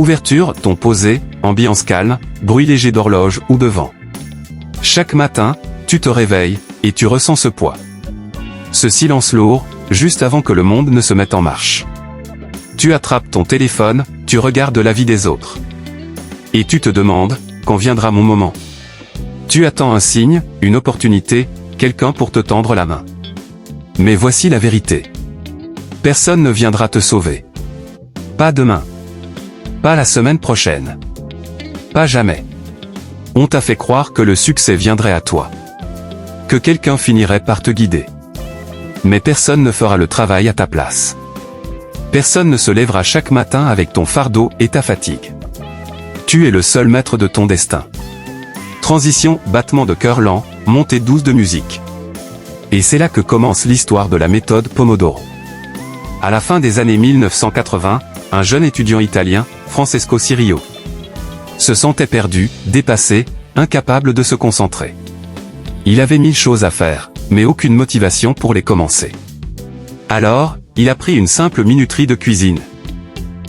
Ouverture, ton posé, ambiance calme, bruit léger d'horloge ou de vent. Chaque matin, tu te réveilles, et tu ressens ce poids. Ce silence lourd, juste avant que le monde ne se mette en marche. Tu attrapes ton téléphone, tu regardes la vie des autres. Et tu te demandes, quand viendra mon moment? Tu attends un signe, une opportunité, quelqu'un pour te tendre la main. Mais voici la vérité. Personne ne viendra te sauver. Pas demain. Pas la semaine prochaine. Pas jamais. On t'a fait croire que le succès viendrait à toi. Que quelqu'un finirait par te guider. Mais personne ne fera le travail à ta place. Personne ne se lèvera chaque matin avec ton fardeau et ta fatigue. Tu es le seul maître de ton destin. Transition, battement de cœur lent, montée douce de musique. Et c'est là que commence l'histoire de la méthode Pomodoro. À la fin des années 1980, un jeune étudiant italien, Francesco Cirio, se sentait perdu, dépassé, incapable de se concentrer. Il avait 1000 choses à faire, mais aucune motivation pour les commencer. Alors, il a pris une simple minuterie de cuisine.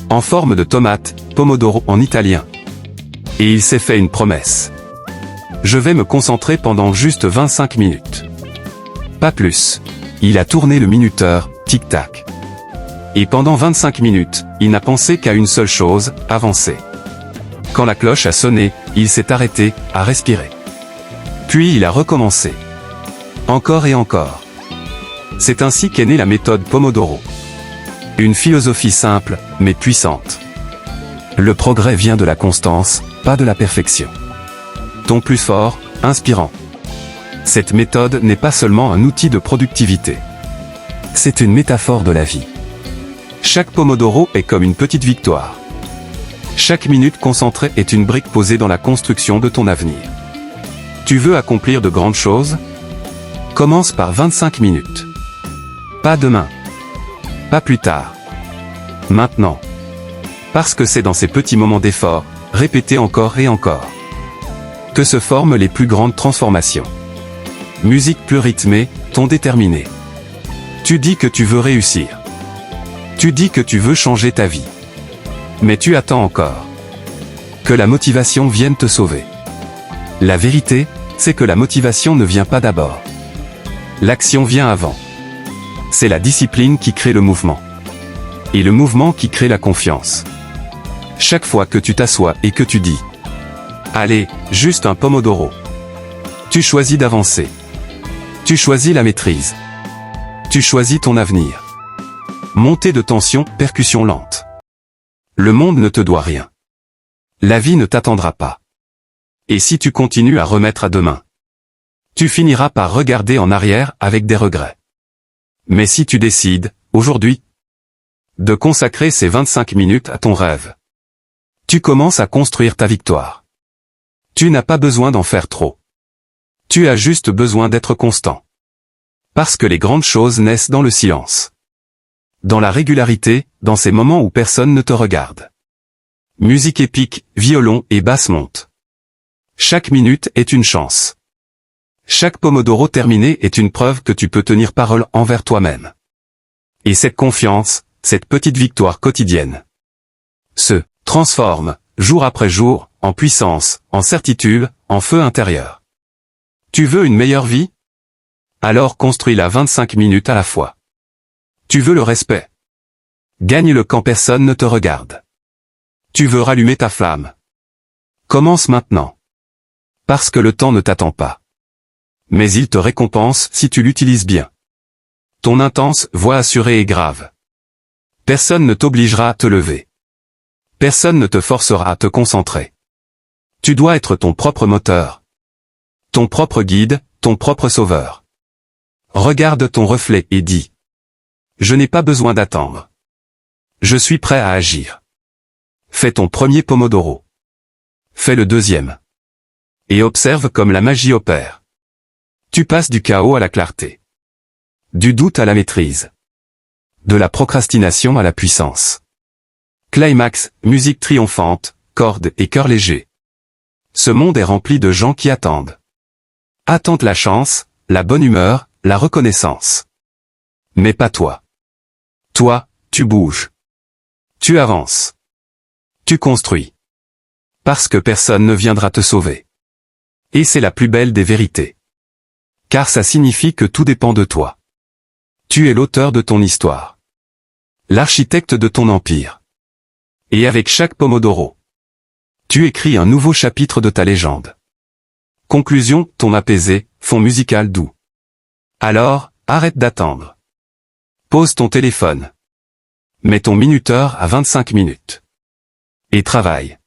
En forme de tomate, Pomodoro en italien. Et il s'est fait une promesse. Je vais me concentrer pendant juste 25 minutes. Pas plus. Il a tourné le minuteur, tic-tac. Et pendant 25 minutes, il n'a pensé qu'à une seule chose, avancer. Quand la cloche a sonné, il s'est arrêté, a respiré. Puis il a recommencé. Encore et encore. C'est ainsi qu'est née la méthode Pomodoro. Une philosophie simple, mais puissante. Le progrès vient de la constance, pas de la perfection. Ton plus fort, inspirant. Cette méthode n'est pas seulement un outil de productivité. C'est une métaphore de la vie. Chaque Pomodoro est comme une petite victoire. Chaque minute concentrée est une brique posée dans la construction de ton avenir. Tu veux accomplir de grandes choses? Commence par 25 minutes. Pas demain. Pas plus tard. Maintenant. Parce que c'est dans ces petits moments d'effort, répétés encore et encore, que se forment les plus grandes transformations. Musique plus rythmée, ton déterminé. Tu dis que tu veux réussir. Tu dis que tu veux changer ta vie. Mais tu attends encore. Que la motivation vienne te sauver. La vérité, c'est que la motivation ne vient pas d'abord. L'action vient avant. C'est la discipline qui crée le mouvement. Et le mouvement qui crée la confiance. Chaque fois que tu t'assois et que tu dis « Allez, juste un Pomodoro », tu choisis d'avancer. Tu choisis la maîtrise. Tu choisis ton avenir. Montée de tension, percussion lente. Le monde ne te doit rien. La vie ne t'attendra pas. Et si tu continues à remettre à demain, tu finiras par regarder en arrière avec des regrets. Mais si tu décides, aujourd'hui, de consacrer ces 25 minutes à ton rêve, tu commences à construire ta victoire. Tu n'as pas besoin d'en faire trop. Tu as juste besoin d'être constant. Parce que les grandes choses naissent dans le silence. Dans la régularité, dans ces moments où personne ne te regarde. Musique épique, violon et basse monte. Chaque minute est une chance. Chaque Pomodoro terminé est une preuve que tu peux tenir parole envers toi-même. Et cette confiance, cette petite victoire quotidienne, se transforme, jour après jour, en puissance, en certitude, en feu intérieur. Tu veux une meilleure vie? Alors construis-la 25 minutes à la fois. Tu veux le respect? Gagne-le quand personne ne te regarde. Tu veux rallumer ta flamme? Commence maintenant. Parce que le temps ne t'attend pas. Mais il te récompense si tu l'utilises bien. Ton intense voix assurée est grave. Personne ne t'obligera à te lever. Personne ne te forcera à te concentrer. Tu dois être ton propre moteur. Ton propre guide, ton propre sauveur. Regarde ton reflet et dis. Je n'ai pas besoin d'attendre. Je suis prêt à agir. Fais ton premier Pomodoro. Fais le deuxième. Et observe comme la magie opère. Tu passes du chaos à la clarté. Du doute à la maîtrise. De la procrastination à la puissance. Climax, musique triomphante, cordes et cœur léger. Ce monde est rempli de gens qui attendent. Attendent la chance, la bonne humeur, la reconnaissance. Mais pas toi. Toi, tu bouges. Tu avances. Tu construis. Parce que personne ne viendra te sauver. Et c'est la plus belle des vérités. Car ça signifie que tout dépend de toi. Tu es l'auteur de ton histoire. L'architecte de ton empire. Et avec chaque Pomodoro, tu écris un nouveau chapitre de ta légende. Conclusion, ton apaisé, fond musical doux. Alors, arrête d'attendre. Pose ton téléphone. Mets ton minuteur à 25 minutes. Et travaille.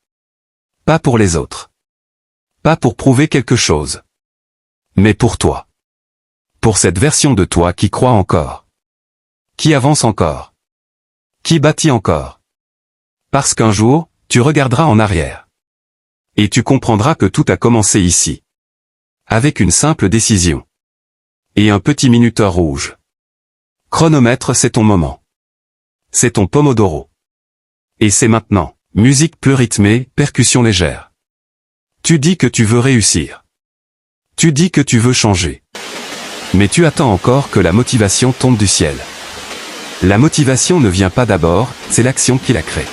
Pas pour les autres. Pas pour prouver quelque chose. Mais pour toi. Pour cette version de toi qui croit encore. Qui avance encore. Qui bâtit encore. Parce qu'un jour, tu regarderas en arrière. Et tu comprendras que tout a commencé ici. Avec une simple décision. Et un petit minuteur rouge. Chronomètre, c'est ton moment. C'est ton Pomodoro. Et c'est maintenant. Musique plus rythmée, percussion légère. Tu dis que tu veux réussir. Tu dis que tu veux changer. Mais tu attends encore que la motivation tombe du ciel. La motivation ne vient pas d'abord, c'est l'action qui la crée.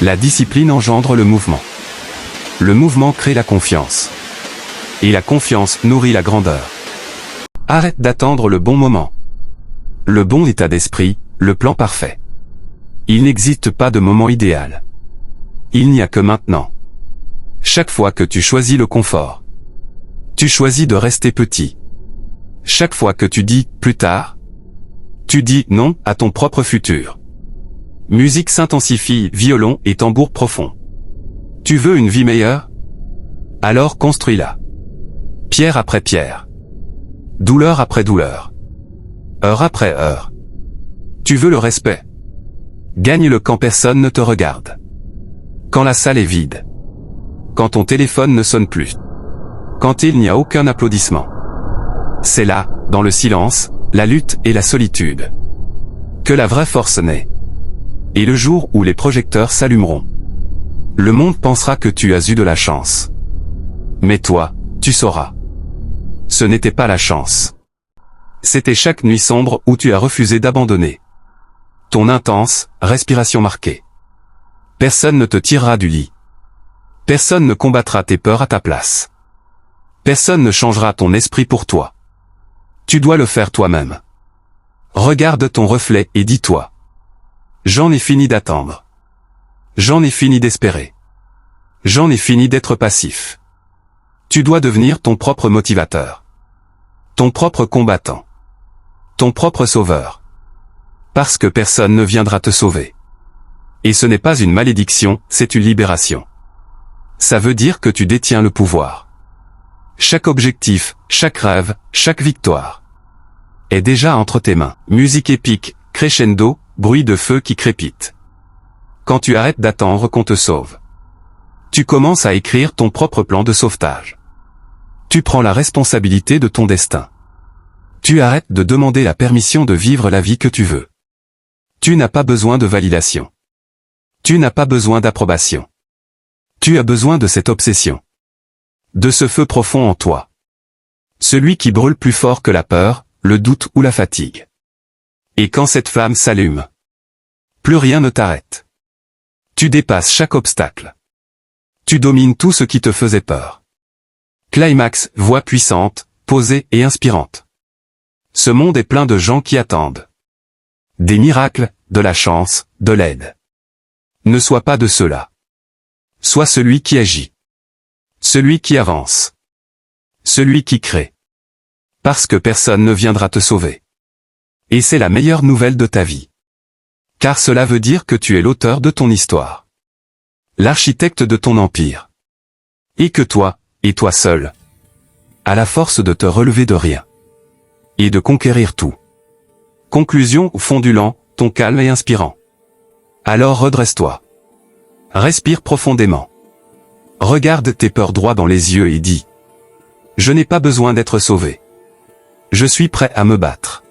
La discipline engendre le mouvement. Le mouvement crée la confiance. Et la confiance nourrit la grandeur. Arrête d'attendre le bon moment. Le bon état d'esprit, le plan parfait. Il n'existe pas de moment idéal. Il n'y a que maintenant. Chaque fois que tu choisis le confort, tu choisis de rester petit. Chaque fois que tu dis « plus tard », tu dis « non » à ton propre futur. Musique s'intensifie, violon et tambour profond. Tu veux une vie meilleure? Alors construis-la. Pierre après pierre. Douleur après douleur. Heure après heure. Tu veux le respect? Gagne-le quand personne ne te regarde. Quand la salle est vide. Quand ton téléphone ne sonne plus. Quand il n'y a aucun applaudissement. C'est là, dans le silence, la lutte et la solitude, que la vraie force naît. Et le jour où les projecteurs s'allumeront, le monde pensera que tu as eu de la chance. Mais toi, tu sauras. Ce n'était pas la chance. C'était chaque nuit sombre où tu as refusé d'abandonner. Ton intense, respiration marquée. Personne ne te tirera du lit. Personne ne combattra tes peurs à ta place. Personne ne changera ton esprit pour toi. Tu dois le faire toi-même. Regarde ton reflet et dis-toi. J'en ai fini d'attendre. J'en ai fini d'espérer. J'en ai fini d'être passif. Tu dois devenir ton propre motivateur. Ton propre combattant. Ton propre sauveur. Parce que personne ne viendra te sauver. Et ce n'est pas une malédiction, c'est une libération. Ça veut dire que tu détiens le pouvoir. Chaque objectif, chaque rêve, chaque victoire est déjà entre tes mains. Musique épique, crescendo, bruit de feu qui crépite. Quand tu arrêtes d'attendre qu'on te sauve, tu commences à écrire ton propre plan de sauvetage. Tu prends la responsabilité de ton destin. Tu arrêtes de demander la permission de vivre la vie que tu veux. Tu n'as pas besoin de validation. Tu n'as pas besoin d'approbation. Tu as besoin de cette obsession. De ce feu profond en toi. Celui qui brûle plus fort que la peur, le doute ou la fatigue. Et quand cette flamme s'allume, plus rien ne t'arrête. Tu dépasses chaque obstacle. Tu domines tout ce qui te faisait peur. Climax, voix puissante, posée et inspirante. Ce monde est plein de gens qui attendent. Des miracles, de la chance, de l'aide. Ne sois pas de ceux-là. Sois celui qui agit. Celui qui avance. Celui qui crée. Parce que personne ne viendra te sauver. Et c'est la meilleure nouvelle de ta vie. Car cela veut dire que tu es l'auteur de ton histoire. L'architecte de ton empire. Et que toi, et toi seul, as la force de te relever de rien. Et de conquérir tout. Conclusion, fondulant, ton calme est inspirant. Alors redresse-toi. Respire profondément. Regarde tes peurs droit dans les yeux et dis. Je n'ai pas besoin d'être sauvé. Je suis prêt à me battre.